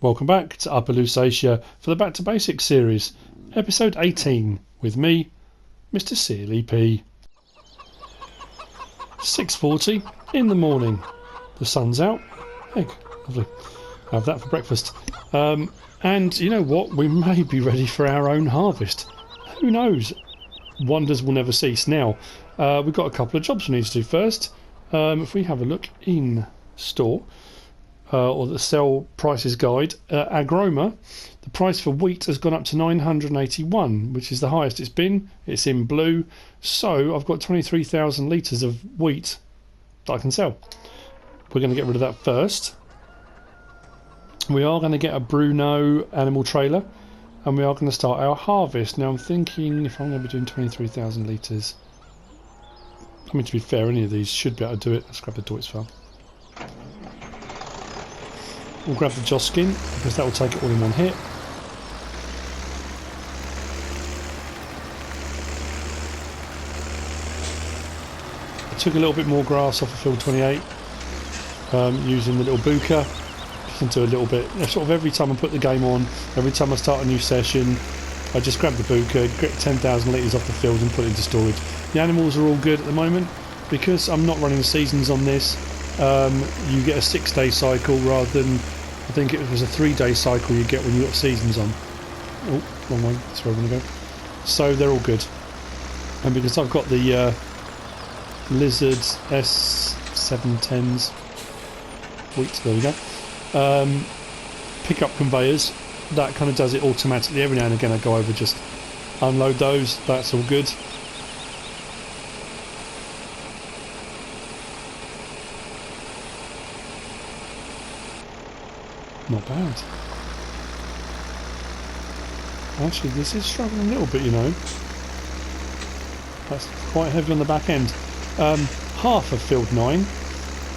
Welcome back to Upper Lusatia for the Back to Basics series, episode 18, with me, MrSealyp. 6:40 in the morning. The sun's out. Egg, lovely. Have that for breakfast. And you know what? We may be ready for our own harvest. Who knows? Wonders will never cease. Now, we've got a couple of jobs we need to do first. If we have a look in store, or the sell prices guide, Agroma, the price for wheat has gone up to 981, which is the highest it's been. It's in blue, so I've got 23,000 litres of wheat that I can sell. We're going to get rid of that first. We are going to get a Bruneau animal trailer, and we are going to start our harvest. Now I'm thinking if I'm going to be doing 23,000 litres, I mean, to be fair, any of these should be able to do it. Let's grab the Deutz farm. We'll grab the Joskin because that will take it all in one hit. I took a little bit more grass off of field 28 using the little buka. Just do a little bit, sort of every time I put the game on, every time I start a new session, I just grab the buka, get 10,000 litres off the field and put it into storage. The animals are all good at the moment because I'm not running seasons on this. You get a 6-day cycle rather than, I think it was a 3-day cycle you get when you got seasons on. Oh, wrong way, that's where I'm going to go. So they're all good. And because I've got the Lizard S710s, wheat, there we go, pickup conveyors, that kind of does it automatically. Every now and again I go over, just unload those, that's all good. Not bad. Actually, this is struggling a little bit, you know. That's quite heavy on the back end. Half of field 9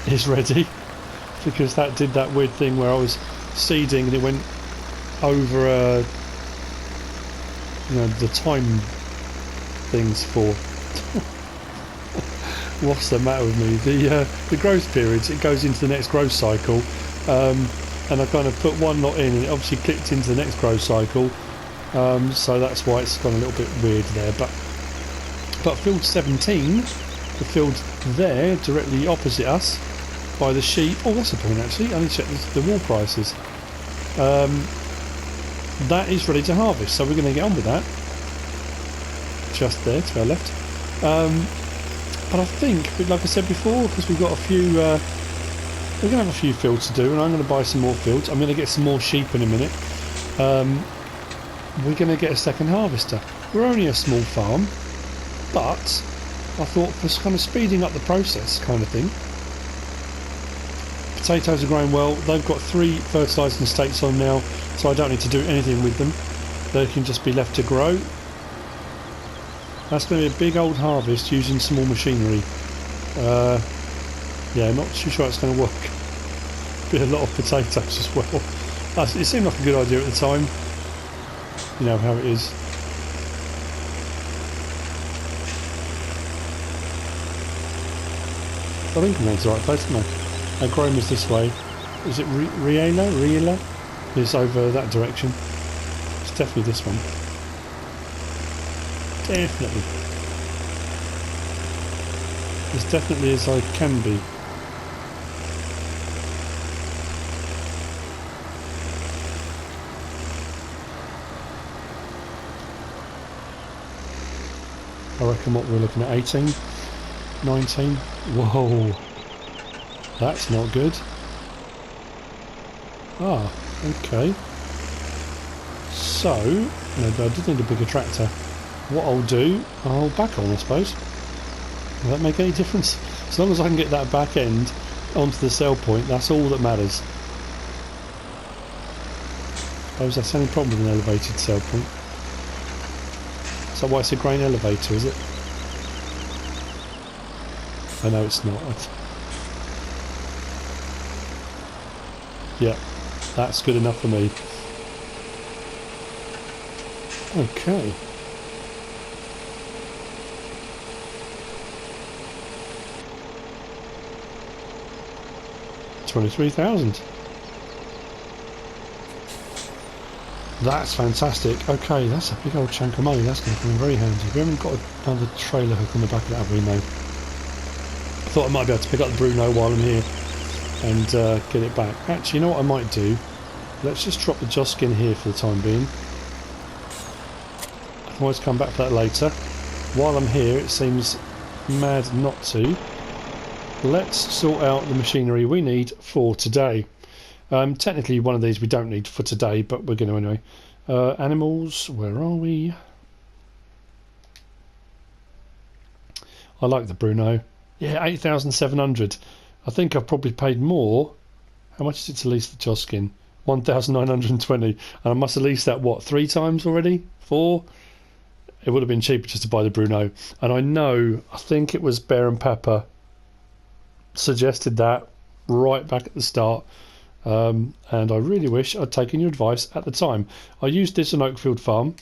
is ready because that did that weird thing where I was seeding and it went over you know, the time things for what's the matter with me, the growth periods. It goes into the next growth cycle, and I kind of put one lot in and it obviously clicked into the next growth cycle, so that's why it's gone a little bit weird there. But field 17, the field there directly opposite us by the sheep, oh that's a point actually, I need to check the wool prices. That is ready to harvest, so we're going to get on with that. Just there to our left. But I think, like I said before, because we've got a few, we're going to have a few fields to do, and I'm going to buy some more fields. I'm going to get some more sheep in a minute. We're going to get a second harvester. We're only a small farm, but I thought for kind of speeding up the process kind of thing. Potatoes are growing well. They've got 3 fertilising states on now, so I don't need to do anything with them. They can just be left to grow. That's going to be a big old harvest using small machinery. Yeah, not too sure it's going to work. Be a lot of potatoes as well. It seemed like a good idea at the time. You know how it is. I think I'm going to the right place, isn't I? Agroma's this way. Is it Riela? It's over that direction. It's definitely this one. Definitely. As definitely as I can be. I reckon what we're looking at, 18, 19. Whoa, that's not good. Ah, okay. So, maybe I did need a bigger tractor. What I'll do, I'll back on, I suppose. Will that make any difference? As long as I can get that back end onto the sell point, that's all that matters. I suppose that's the only problem with an elevated sell point. Is that why it's a grain elevator, is it? I know it's not. Yeah, that's good enough for me. Okay. 23,000. That's fantastic. Okay, that's a big old chunk of money. That's going to come in very handy. We haven't got another trailer hook on the back of that, have we? No. I thought I might be able to pick up the Bruneau while I'm here and get it back. Actually, you know what I might do? Let's just drop the Joskin here for the time being. I can always come back for that later. While I'm here, it seems mad not to. Let's sort out the machinery we need for today. Technically one of these we don't need for today, but we're going to anyway. Animals, where are we? I like the Bruneau. Yeah, 8,700. I think I've probably paid more. How much is it to lease the Joskin? 1,920. And I must have leased that, what, 3 times already? 4? It would have been cheaper just to buy the Bruneau. And I think it was Bear and Pepper suggested that right back at the start. And I really wish I'd taken your advice at the time. I used this on Oakfield Farm,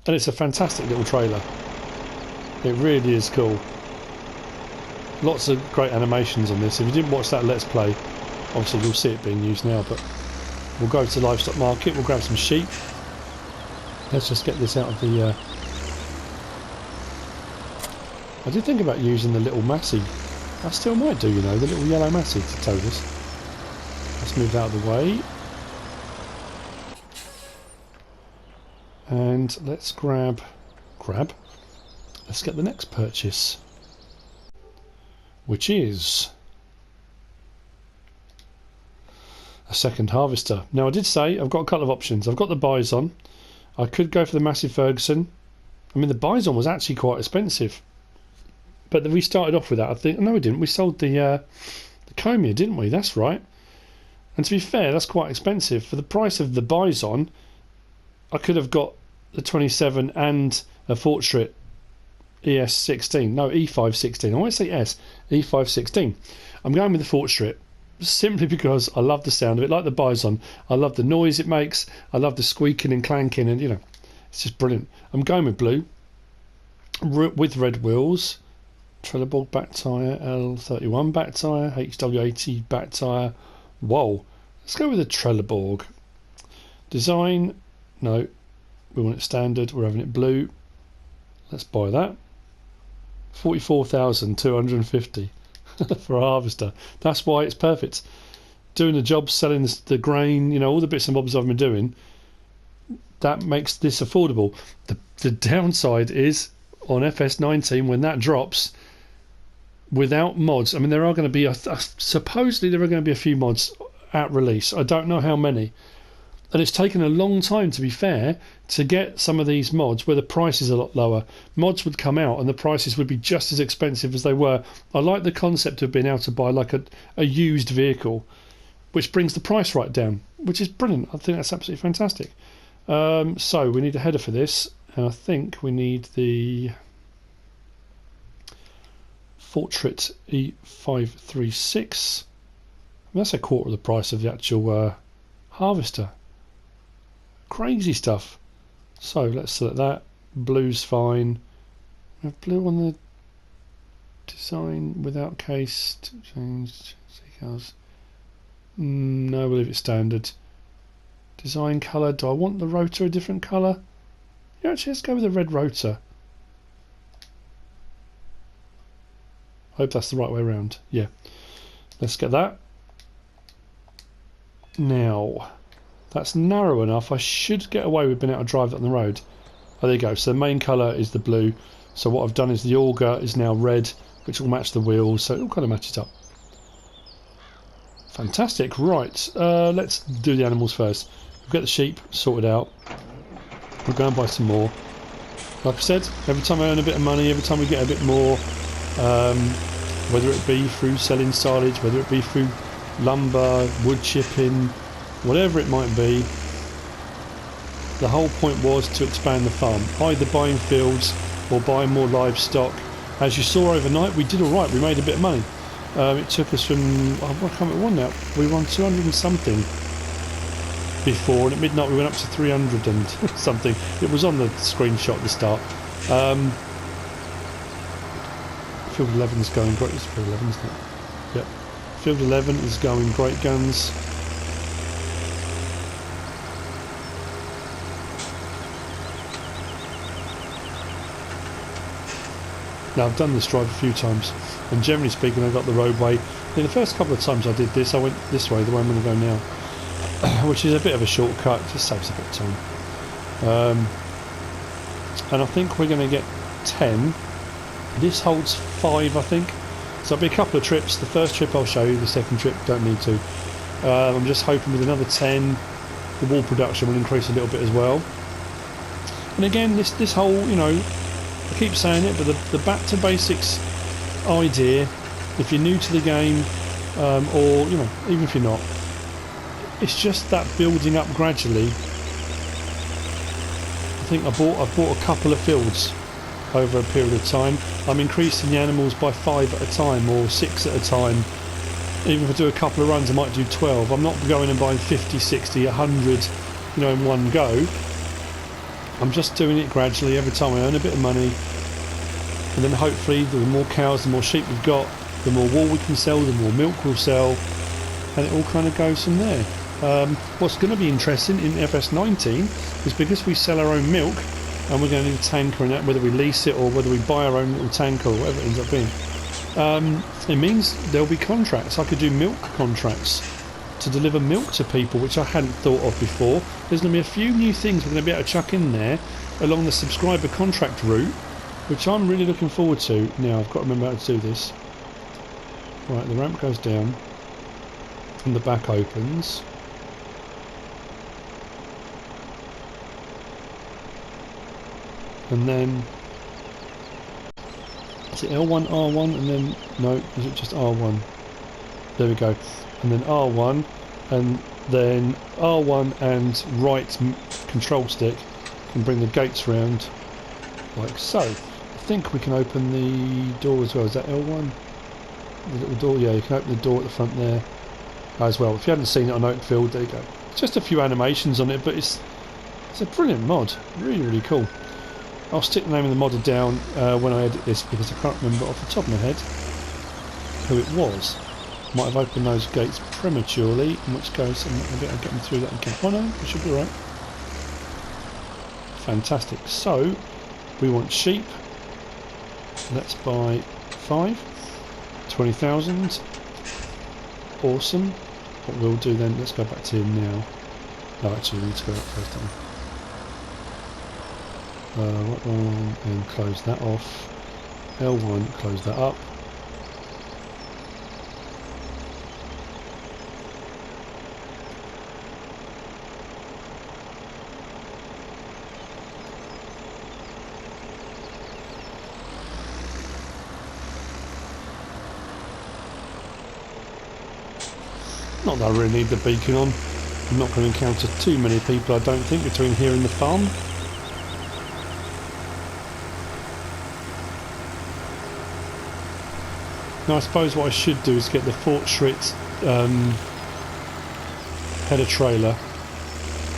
and it's a fantastic little trailer. It really is cool. Lots of great animations on this. If you didn't watch that Let's Play, obviously you'll see it being used now, but we'll go to the livestock market, we'll grab some sheep. Let's just get this out of the... I did think about using the little Massey. I still might do, you know, the little yellow Massey to tow this. Let's move that out of the way. And let's grab. Let's get the next purchase, which is a second harvester. Now I did say I've got a couple of options. I've got the Bison. I could go for the Massey Ferguson. I mean the Bison was actually quite expensive, but we started off with that. I think no, we didn't. We sold the Comia, didn't we? That's right. And to be fair, that's quite expensive. For the price of the Bison, I could have got the 27 and a Fortschritt ES16. No, E516. I always say S. E516. I'm going with the Fortschritt simply because I love the sound of it. Like the Bison, I love the noise it makes. I love the squeaking and clanking, and you know, it's just brilliant. I'm going with blue with red wheels. Trelleborg back tyre, L31 back tyre, HW80 back tyre. Whoa, let's go with a Trelleborg. Design, no, we want it standard, we're having it blue. Let's buy that. 44,250 for a harvester. That's why it's perfect. Doing the job, selling the grain, you know, all the bits and bobs I've been doing, that makes this affordable. The downside is on FS19 when that drops, without mods, I mean there are going to be supposedly there are going to be a few mods at release. I don't know how many, and it's taken a long time, to be fair, to get some of these mods where the price is a lot lower. Mods would come out and the prices would be just as expensive as they were. I like the concept of being able to buy like a used vehicle, which brings the price right down, which is brilliant. I think that's absolutely fantastic. So we need a header for this, and I think we need the Fortschritt E516. That's a quarter of the price of the actual harvester. Crazy stuff. So let's select that. Blue's fine. We have blue on the design without case. Change decals. No, we'll leave it standard. Design colour. Do I want the rotor a different colour? Yeah, actually, let's go with the red rotor. Hope that's the right way around. Yeah. Let's get that. Now, that's narrow enough. I should get away with being able to drive that on the road. Oh, there you go. So the main colour is the blue. So what I've done is the auger is now red, which will match the wheels. So it all kind of matches up. Fantastic. Right. Let's do the animals first. We'll get the sheep sorted out. We'll go and buy some more. Like I said, every time I earn a bit of money, every time we get a bit more, whether it be through selling silage, whether it be through lumber, wood chipping, whatever it might be, the whole point was to expand the farm, either buying fields or buying more livestock. As you saw overnight, we did alright, we made a bit of money. It took us from, I can't remember what now, we won 200 and something before, and at midnight we went up to 300 and something. It was on the screenshot at the start. Field 11 is going great. It's Field 11, isn't it? Yep. Field 11 is going great guns. Now I've done this drive a few times, and generally speaking I got the roadway. In the first couple of times I did this, I went this way, the way I'm going to go now, which is a bit of a shortcut, just saves a bit of time. And I think we're going to get 10. This holds 5, I think. So it'll be a couple of trips. The first trip I'll show you, the second trip don't need to. I'm just hoping with another 10 the wool production will increase a little bit as well. And again, this whole, you know, I keep saying it, but the back to basics idea, if you're new to the game, or you know, even if you're not, it's just that building up gradually. I think I bought a couple of fields over a period of time. I'm increasing the animals by 5 at a time or 6 at a time. Even if I do a couple of runs I might do 12. I'm not going and buying 50, 60, 100, you know, in one go. I'm just doing it gradually. Every time I earn a bit of money, and then hopefully the more cows, the more sheep we've got, the more wool we can sell, the more milk we'll sell, and it all kind of goes from there. What's going to be interesting in FS19 is because we sell our own milk, and we're going to need a tanker in that, whether we lease it or whether we buy our own little tanker or whatever it ends up being. It means there'll be contracts. I could do milk contracts to deliver milk to people, which I hadn't thought of before. There's going to be a few new things we're going to be able to chuck in there along the subscriber contract route, which I'm really looking forward to. Now I've got to remember how to do this. Right, the ramp goes down and the back opens. And then is it L1, R1, and then no, is it just R1? There we go. And then R1, and then R1 and right control stick can bring the gates round like so. I think we can open the door as well. Is that L1? The little door, yeah, you can open the door at the front there as well. If you hadn't seen it on Oakfield, there you go. Just a few animations on it, but it's a brilliant mod. Really, really cool. I'll stick the name of the modder down when I edit this, because I can't remember off the top of my head who it was. Might have opened those gates prematurely, in which case maybe I'll get them through that again. Oh no, we should be right. Fantastic. So we want sheep. Let's buy 5. 20,000. Awesome. What we'll do then, let's go back to him now. No, actually we need to go up first, don't we? L1 and close that off. L1, close that up. Not that I really need the beacon on. I'm not going to encounter too many people, I don't think, between here and the farm. Now I suppose what I should do is get the Fortschritt header trailer.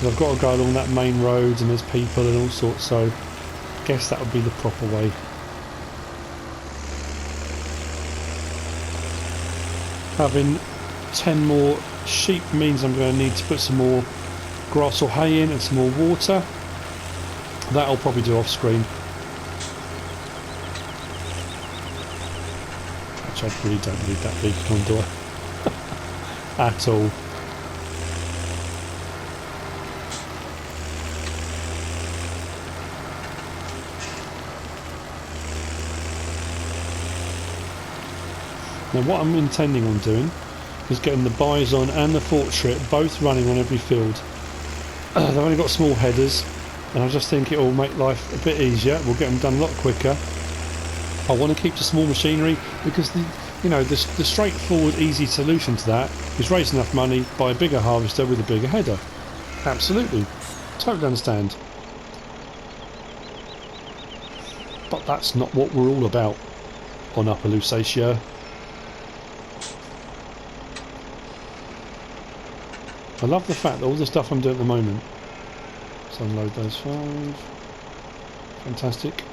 I've got to go along that main road and there's people and all sorts, so I guess that would be the proper way. Having 10 more sheep means I'm going to need to put some more grass or hay in and some more water. That I'll probably do off screen. I really don't need that big contour at all. Now what I'm intending on doing is getting the Bison and the Fortschritt both running on every field. They've only got small headers, and I just think it will make life a bit easier. We'll get them done a lot quicker. I want to keep the small machinery because the straightforward, easy solution to that is raise enough money, buy a bigger harvester with a bigger header. Absolutely, totally understand. But that's not what we're all about on Upper Lusatia. I love the fact that all the stuff I'm doing at the moment. Let's unload those 5. Fantastic.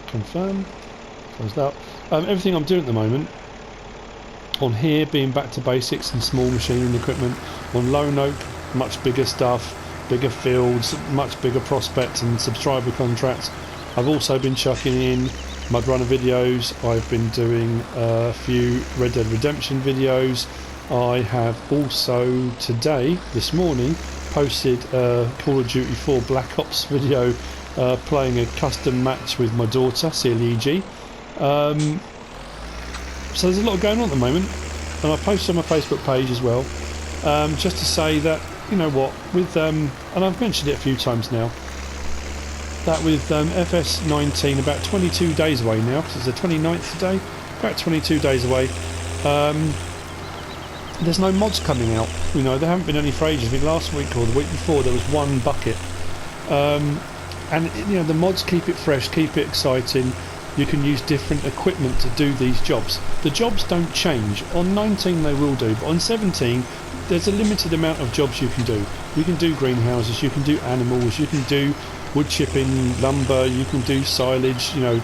Confirm. Close that. Everything I'm doing at the moment on here being back to basics and small machinery and equipment. On Lone Oak, much bigger stuff, bigger fields, much bigger prospects and subscriber contracts. I've also been chucking in Mud Runner videos. I've been doing a few Red Dead Redemption videos. I have also today, this morning, posted a Call of Duty 4 Black Ops video playing a custom match with my daughter, SealyP. So there's a lot going on at the moment, and I posted on my Facebook page as well, just to say that, you know what, with and I've mentioned it a few times now, that with FS19 about 22 days away now, because it's the 29th today, about 22 days away, there's no mods coming out. You know, there haven't been any for ages. I think last week or the week before there was one bucket, and you know, the mods keep it fresh, keep it exciting. You can use different equipment to do these jobs. The jobs don't change. On 19 they will do, but on 17 there's a limited amount of jobs you can do. You can do greenhouses, you can do animals, you can do wood chipping, lumber, you can do silage. You know,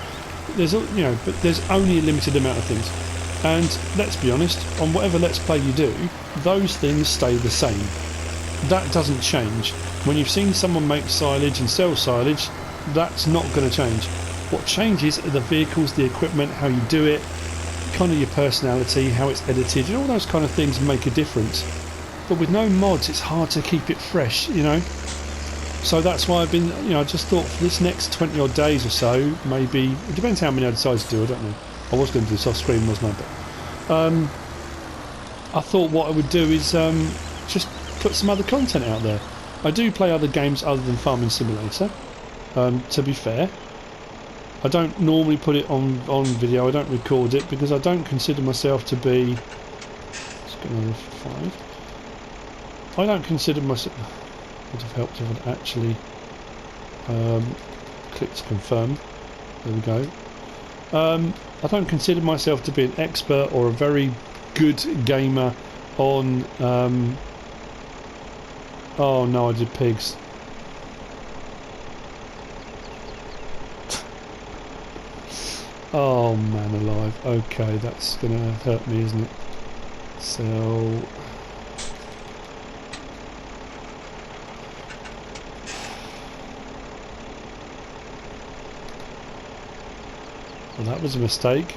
but there's only a limited amount of things. And let's be honest, on whatever Let's Play you do, those things stay the same. That doesn't change. When you've seen someone make silage and sell silage, that's not going to change. What changes are the vehicles, the equipment, how you do it, kind of your personality, how it's edited, and all those kind of things make a difference. But with no mods, it's hard to keep it fresh, you know. So that's why I've been, you know, I just thought for this next 20 odd days or so, maybe, it depends how many I decide to do, I don't know. I was going to do soft screen, wasn't I? But I thought what I would do is just put some other content out there. I do play other games other than Farming Simulator, to be fair. I don't normally put it on video, I don't record it, because I don't consider myself to be... Let's get another 5. I don't consider myself... Would have helped if I'd actually clicked to confirm. There we go. I don't consider myself to be an expert or a very good gamer on... oh no, I did pigs. Oh man alive. Okay, that's gonna hurt me, isn't it? So... well, that was a mistake.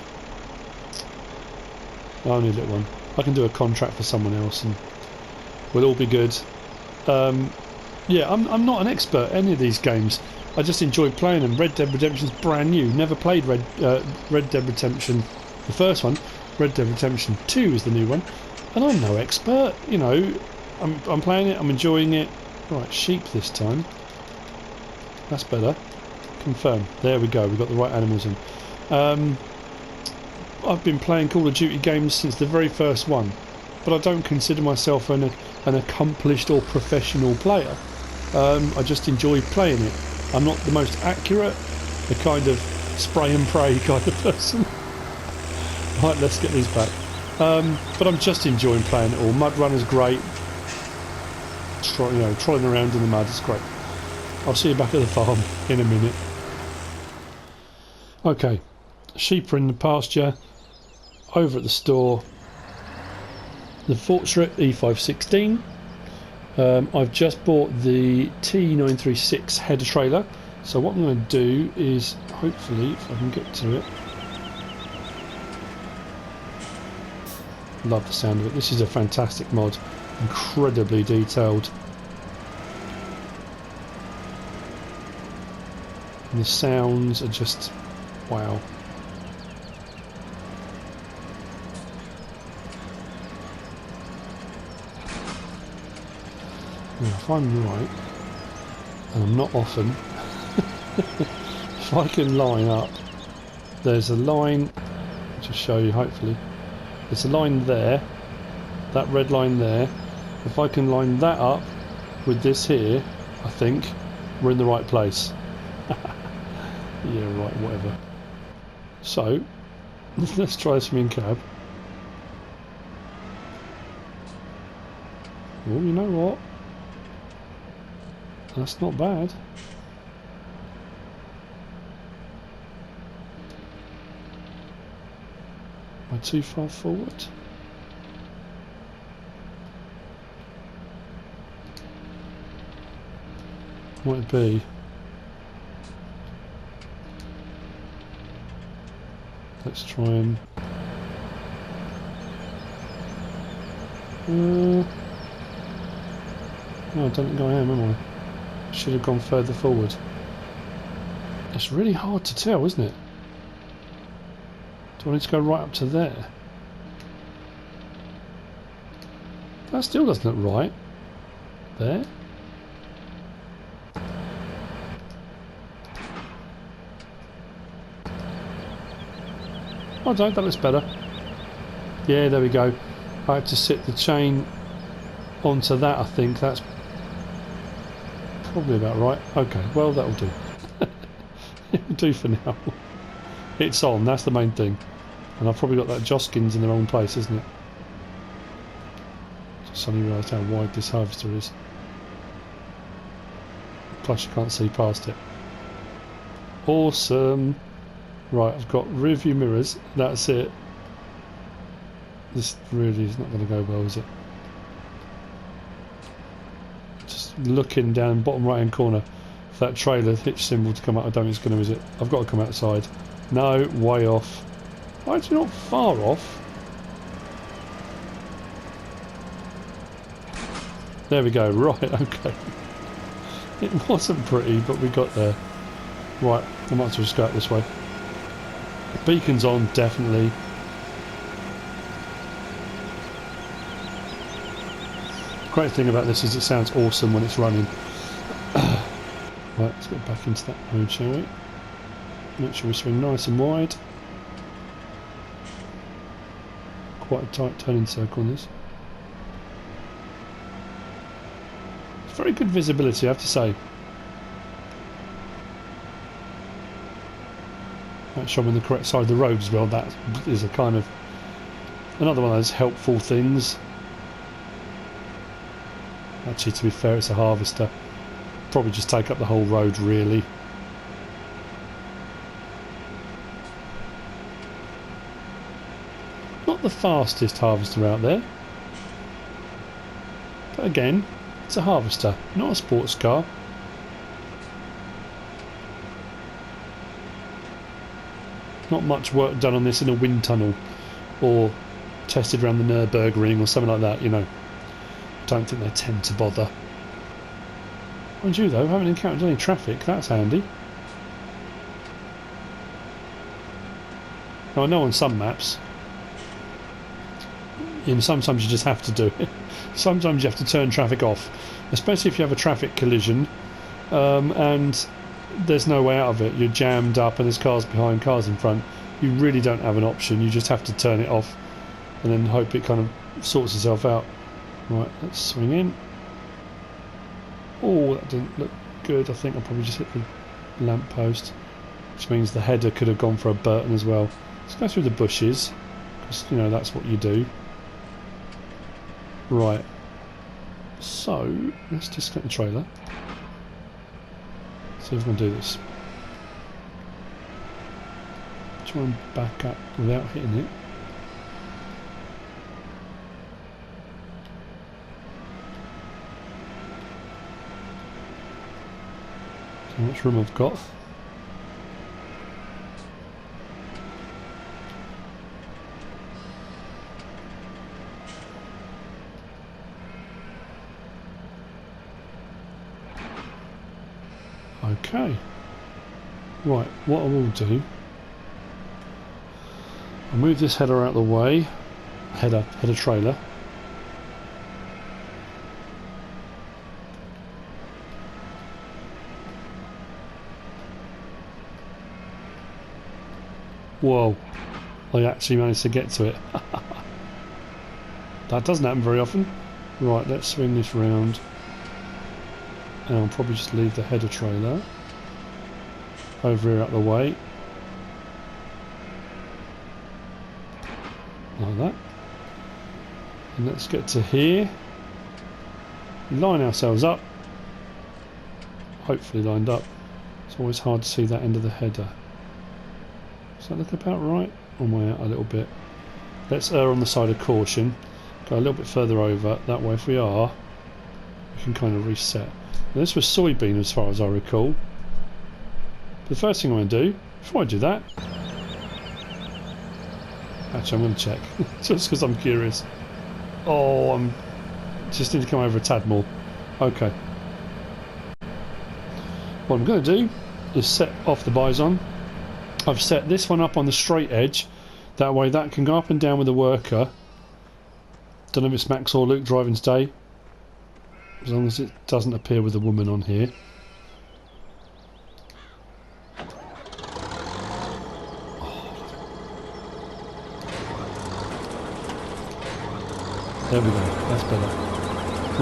Only a little one. I can do a contract for someone else and we'll all be good. Yeah, I'm not an expert at any of these games. I just enjoy playing them. Red Dead Redemption's brand new. Never played Red Dead Redemption, the first one. Red Dead Redemption 2 is the new one. And I'm no expert, you know. I'm playing it, I'm enjoying it. Right, sheep this time. That's better. Confirm. There we go, we've got the right animals in. I've been playing Call of Duty games since the very first one, but I don't consider myself an accomplished or professional player. I just enjoy playing it. I'm not the most accurate, the kind of spray and pray kind of person. Right, let's get these back. But I'm just enjoying playing it all. Mud Runner's great. You know, trolling around in the mud is great. I'll see you back at the farm in a minute. Okay, sheep are in the pasture. Over at the store, the Fortschritt E516. I've just bought the T936 header trailer, so what I'm going to do is, hopefully, if I can get to it. Love the sound of it. This is a fantastic mod, incredibly detailed. And the sounds are just wow. Now, if I'm right, and I'm not often, if I can line up, there's a line, I'll just show you hopefully, there's a line there, that red line there. If I can line that up with this here, I think we're in the right place. Yeah, right, whatever. So, let's try this in cab. Oh, you know what? That's not bad. Am I too far forward? Might be. Let's try and... no, I don't think I am I? Should have gone further forward. It's really hard to tell, isn't it? Do I need to go right up to there? That still doesn't look right. There? Oh no, that looks better. Yeah, there we go. I had to sit the chain onto that, I think. That's probably about right. Okay, well that'll do. It'll do for now. It's on, that's the main thing. And I've probably got that Joskins in the wrong place, isn't it? Just suddenly realised how wide this harvester is. Plus you can't see past it. Awesome. Right, I've got rear view mirrors, that's it. This really is not going to go well, is it? Just looking down bottom right hand corner for that trailer hitch symbol to come out. I don't think it's going to, is it? I've got to come outside. No, way off. Why is it not far off? There we go, right, okay. It wasn't pretty, but we got there. Right, I might as well just go out this way. Beacon's on, definitely. The great thing about this is it sounds awesome when it's running. Right, let's get back into that mode, shall we? Make sure we swing nice and wide. Quite a tight turning circle on this. Very good visibility, I have to say. Make sure I'm on the correct side of the road as well. That is a kind of another one of those helpful things. Actually, to be fair, it's a harvester. Probably just take up the whole road, really. Not the fastest harvester out there. But again, it's a harvester, not a sports car. Not much work done on this in a wind tunnel or tested around the Nürburgring or something like that, you know. Don't think they tend to bother. Mind you though, haven't encountered any traffic, that's handy. Now I know on some maps, you know, sometimes you just have to do it. Sometimes you have to turn traffic off, especially if you have a traffic collision and there's no way out of it. You're jammed up and there's cars behind, cars in front. You really don't have an option. You just have to turn it off and then hope it kind of sorts itself out. Right, let's swing in. Oh, that didn't look good. I think I'll probably just hit the lamp post, which means the header could have gone for a Burton as well. Let's go through the bushes, because, you know, that's what you do. Right, so let's disconnect the trailer. See if we can do this. Try and back up without hitting it. How much room I've got. Okay. Right, what I will do, I'll move this header out of the way. Header trailer. Whoa, I actually managed to get to it. That doesn't happen very often. Right, let's swing this round. And I'll probably just leave the header trailer over here out the way. Like that. And let's get to here. Line ourselves up. Hopefully lined up. It's always hard to see that end of the header. Does that look about right? Or am I out a little bit? Let's err on the side of caution. Go a little bit further over. That way, if we are, we can kind of reset. Now, this was Soybean as far as I recall. But the first thing I'm going to do, before I do that, Actually, I'm going to check just because I'm curious. Oh, I'm just need to come over a tad more. Okay. What I'm going to do is set off the bison. I've set this one up on the straight edge. That way that can go up and down with the worker. Don't know if it's Max or Luke driving today. As long as it doesn't appear with a woman on here. There we go, that's better.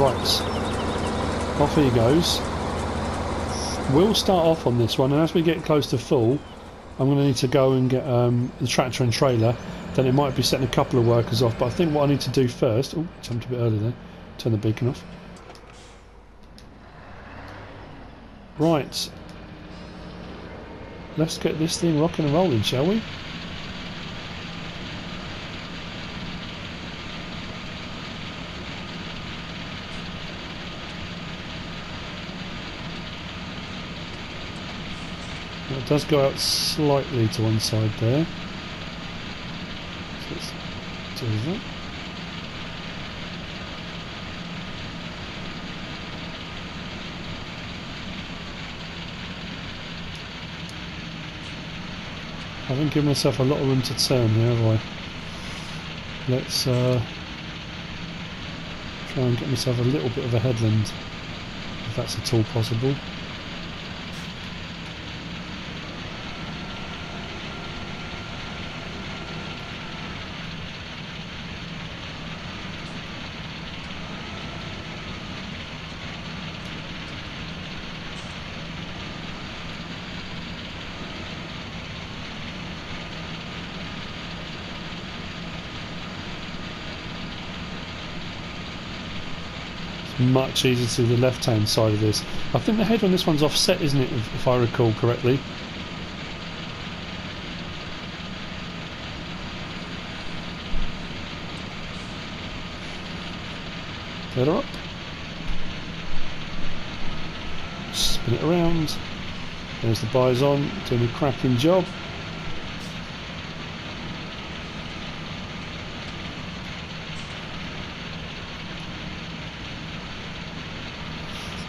Right, off he goes. We'll start off on this one, and as we get close to full, I'm going to need to go and get the tractor and trailer. Then it might be setting a couple of workers off, but I think what I need to do first... Oh, jumped a bit early there. Turn the beacon off. Right. Let's get this thing rocking and rolling, shall we? It does go out slightly to one side there. So let's do that. I haven't given myself a lot of room to turn here, have I? Let's try and get myself a little bit of a headland, if that's at all possible. Much easier to the left hand side of this. I think the head on this one's offset, isn't it, if I recall correctly? Better up. Spin it around. There's the bison doing a cracking job.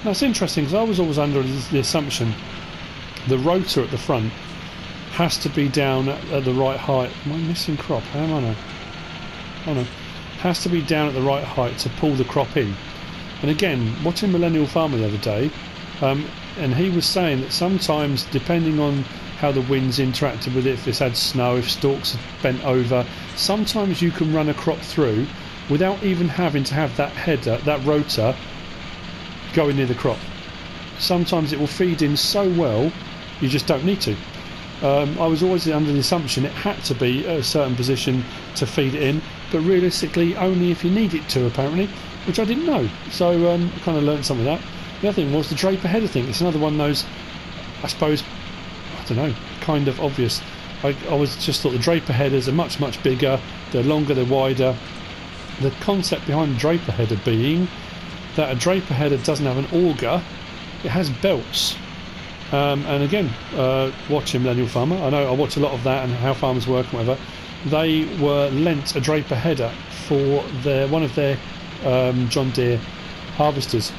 That's interesting, because I was always under the assumption the rotor at the front has to be down at the right height. Am I missing crop? How am I now? Oh no. Has to be down at the right height to pull the crop in. And again, watching Millennial Farmer the other day, and he was saying that sometimes, depending on how the wind's interacted with it, if it's had snow, if stalks have bent over, sometimes you can run a crop through without even having to have that header, that rotor, going near the crop. Sometimes it will feed in so well you just don't need to. I was always under the assumption it had to be at a certain position to feed it in, but realistically only if you need it to, apparently, which I didn't know. So I kind of learned some of that. The other thing was the draper header thing. It's another one of those, I suppose, I don't know, kind of obvious. I was just thought the draper headers are much bigger, they're longer, they're wider. The concept behind the draper header being that a draper header doesn't have an auger, it has belts. And again, watching Millennial Farmer, I know I watch a lot of that and how farmers work and whatever. They were lent a draper header for one of their John Deere harvesters,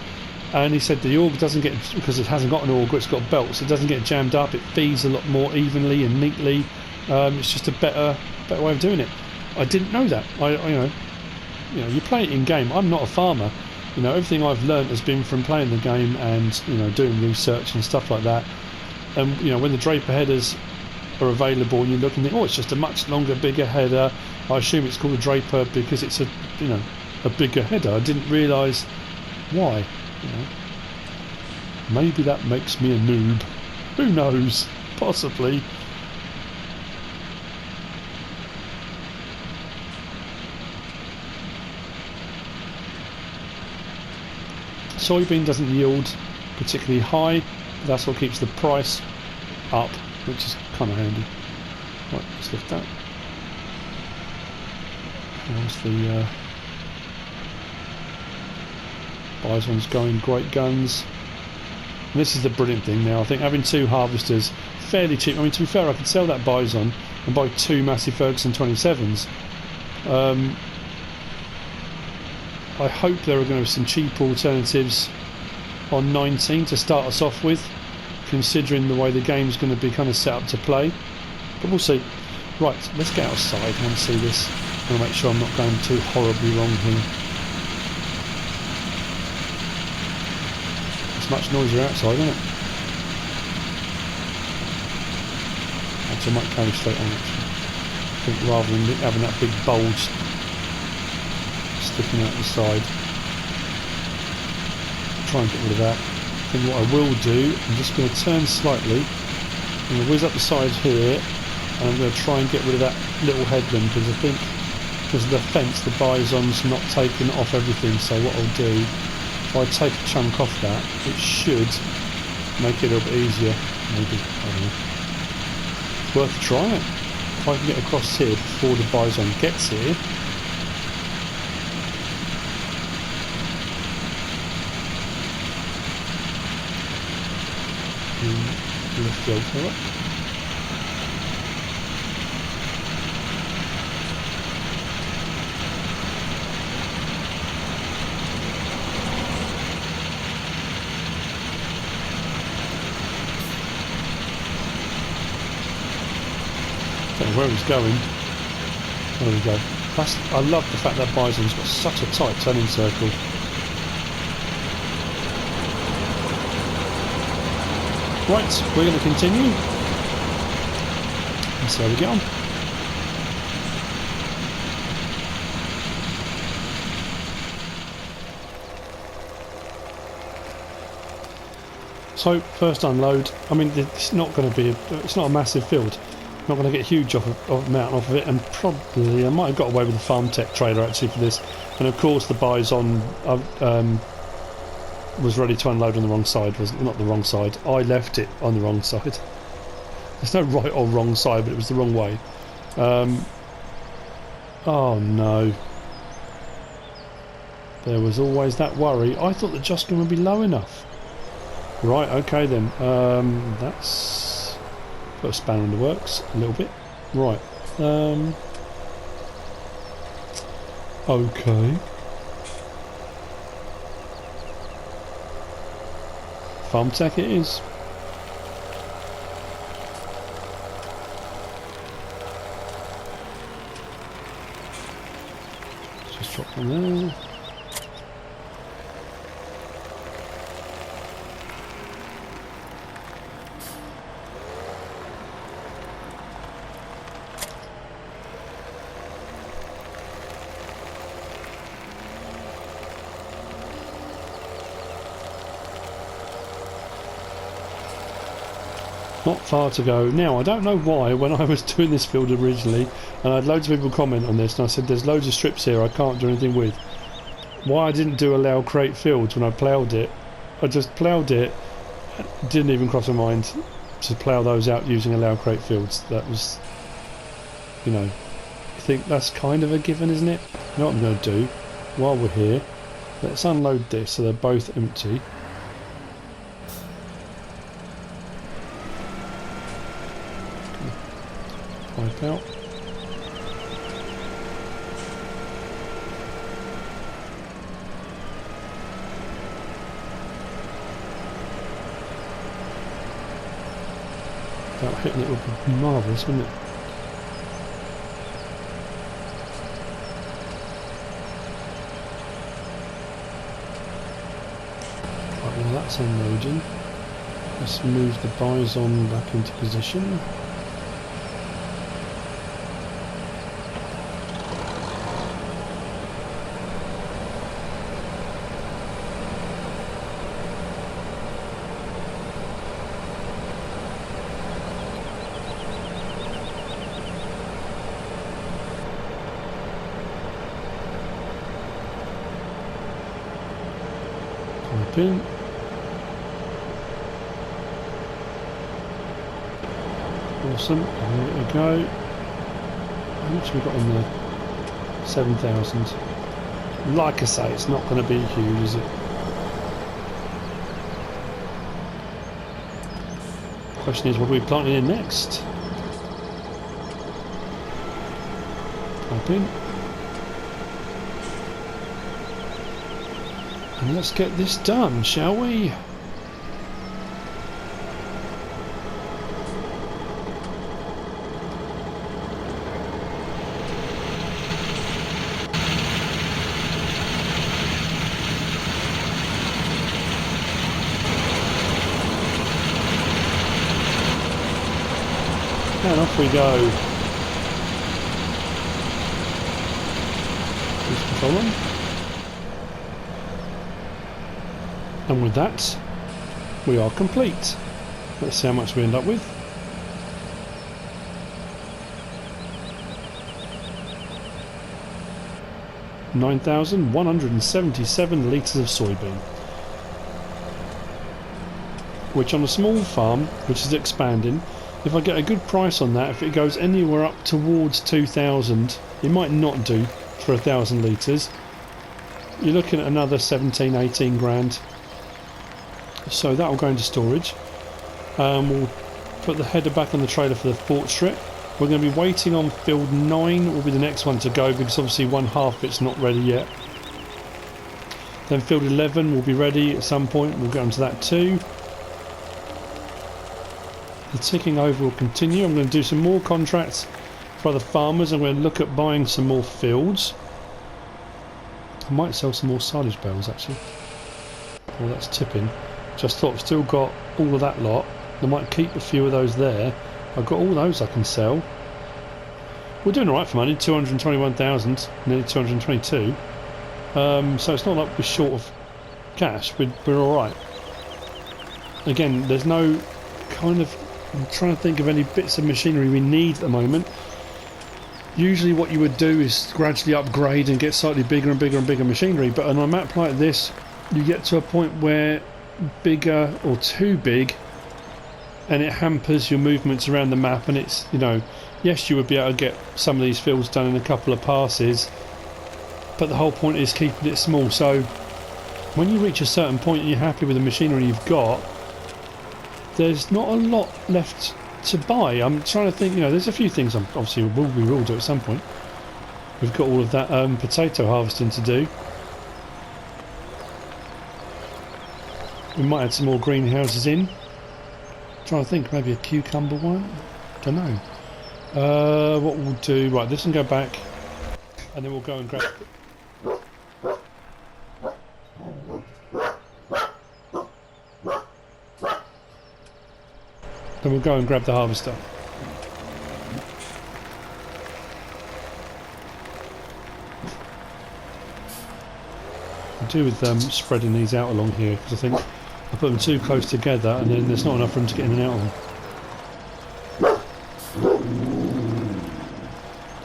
and he said the auger doesn't get, because it hasn't got an auger, it's got belts, it doesn't get jammed up, it feeds a lot more evenly and neatly. It's just a better way of doing it. I didn't know that. You know, you play it in game. I'm not a farmer. You know, everything I've learnt has been from playing the game and, you know, doing research and stuff like that. And, you know, when the draper headers are available and you look and think, oh, it's just a much longer, bigger header, I assume it's called a draper because it's a, you know, a bigger header. I didn't realise why, you know. Maybe that makes me a noob. Who knows? Possibly. Soybean doesn't yield particularly high, but that's what keeps the price up, which is kind of handy. Right, let's lift that. There's the bison's going great guns. And this is the brilliant thing now. I think having two harvesters fairly cheap. I mean, to be fair, I could sell that bison and buy 2 Massey Ferguson 27s. I hope there are going to be some cheap alternatives on 19 to start us off with, considering the way the game's going to be kind of set up to play. But we'll see. Right, let's get outside and see this. I want to make sure I'm not going too horribly wrong here. It's much noisier outside, isn't it? Actually, I might carry straight on, actually. I think rather than having that big bulge sticking out the side. Try and get rid of that. I think what I will do, I'm just going to turn slightly. I'm going to whiz up the side here, and I'm going to try and get rid of that little headland, because I think because of the fence the bison's not taking off everything. So what I'll do, if I take a chunk off that, it should make it a little bit easier. Maybe, I don't know. It's worth a try. If I can get across here before the bison gets here. Lift the altar up. Don't know where he's going. There we go. I love the fact that bison's got such a tight turning circle. Right, we're going to continue and see how we get on. So first unload. I mean, it's not going to be it's not a massive field. Not going to get a huge amount off of it, and probably I might have got away with the farm tech trailer actually for this. And of course the bison was ready to unload on the wrong side. Was not the wrong side. I left it on the wrong side. There's no right or wrong side, but it was the wrong way. Oh no. There was always that worry. I thought the Joskin would be low enough. Right, okay then. That's put a spanner in the works a little bit. Right. Okay. Farm tech it is. Just drop one there. Not far to go. Now, I don't know why, when I was doing this field originally, and I had loads of people comment on this, and I said there's loads of strips here I can't do anything with. Why I didn't do allow crate fields when I ploughed it. I just ploughed it, didn't even cross my mind to plough those out using allow crate fields. That was, you know, I think that's kind of a given, isn't it? You know what I'm going to do, while we're here, let's unload this so they're both empty. Wipe out. Without hitting it would be marvellous, wouldn't it? Right, well that's unloading. Let's move the bison back into position. In. Awesome, there we go. How much have we got on there? 7,000. Like I say, it's not going to be huge, is it? Question is, what are we planting in next? Jump in. And let's get this done, shall we? And off we go. Cruise control on. And with that, we are complete. Let's see how much we end up with. (9,177 litres of soybean). Which on a small farm, which is expanding, if I get a good price on that, if it goes anywhere up towards 2,000, it might not do for 1,000 litres. You're looking at another 17, 18 grand. So that will go into storage. We'll put the header back on the trailer for the Fortschritt. We're going to be waiting on field 9 will be the next one to go, because obviously one half it's not ready yet. Then field 11 will be ready at some point. We'll get onto that too. The ticking over will continue. I'm going to do some more contracts for other farmers. I'm going to look at buying some more fields. I might sell some more silage bales actually. Well, that's tipping. Just thought I've still got all of that lot. I might keep a few of those there. I've got all those I can sell. We're doing alright for money, 221,000, nearly 222. So it's not like we're short of cash, we're alright. Again, there's no kind of... I'm trying to think of any bits of machinery we need at the moment. Usually what you would do is gradually upgrade and get slightly bigger and bigger and bigger machinery, but on a map like this you get to a point where bigger or too big and it hampers your movements around the map, and it's, you know, yes, you would be able to get some of these fields done in a couple of passes, but the whole point is keeping it small. So when you reach a certain point and you're happy with the machinery you've got, there's not a lot left to buy. I'm trying to think, you know, there's a few things obviously we will do at some point. We've got all of that potato harvesting to do. We might add some more greenhouses in. Trying to think, maybe a cucumber one? Don't know. What we'll do, right, this can go back and then we'll go and grab... Then we'll go and grab the harvester. I'll do with spreading these out along here, because I think I put them too close together and then there's not enough room to get in and out of them.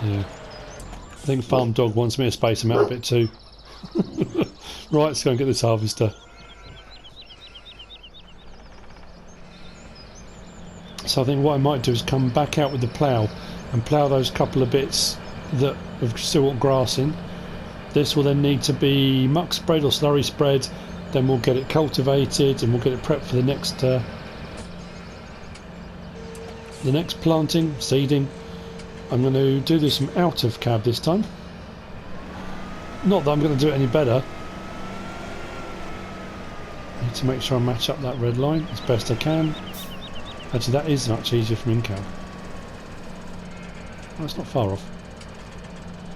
Yeah. I think Farm Dog wants me to space them out a bit too. Right, let's go and get this harvester. So I think what I might do is come back out with the plough and plough those couple of bits that have still got grass in. This will then need to be muck spread or slurry spread. Then we'll get it cultivated and we'll get it prepped for the next planting, seeding. I'm going to do this from out of cab this time. Not that I'm going to do it any better. I need to make sure I match up that red line as best I can. Actually, that is much easier from in-cab. Well, it's not far off.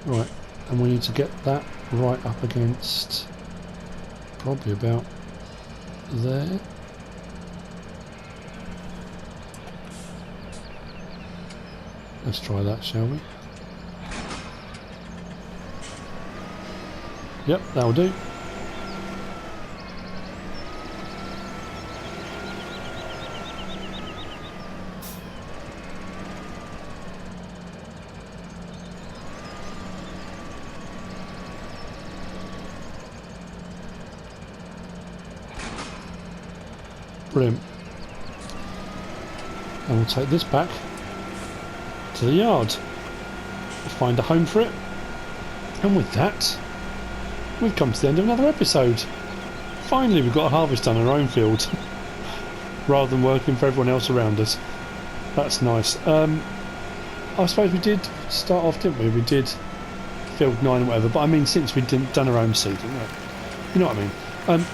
Right, and we need to get that right up against probably about there. Let's try that, shall we? Yep, that'll do. Brilliant. And we'll take this back to the yard. Find a home for it. And with that, we've come to the end of another episode. Finally, we've got a harvest done in our own field, rather than working for everyone else around us. That's nice. I suppose we did start off, didn't we? We did field 9 or whatever, but I mean since we've done our own seeding. You know what I mean.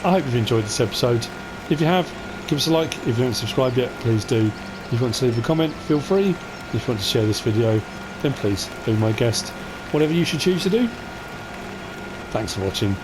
I hope you've enjoyed this episode. If you have, give us a like. If you haven't subscribed yet, please do. If you want to leave a comment, feel free. If you want to share this video, then please be my guest. Whatever you should choose to do. Thanks for watching.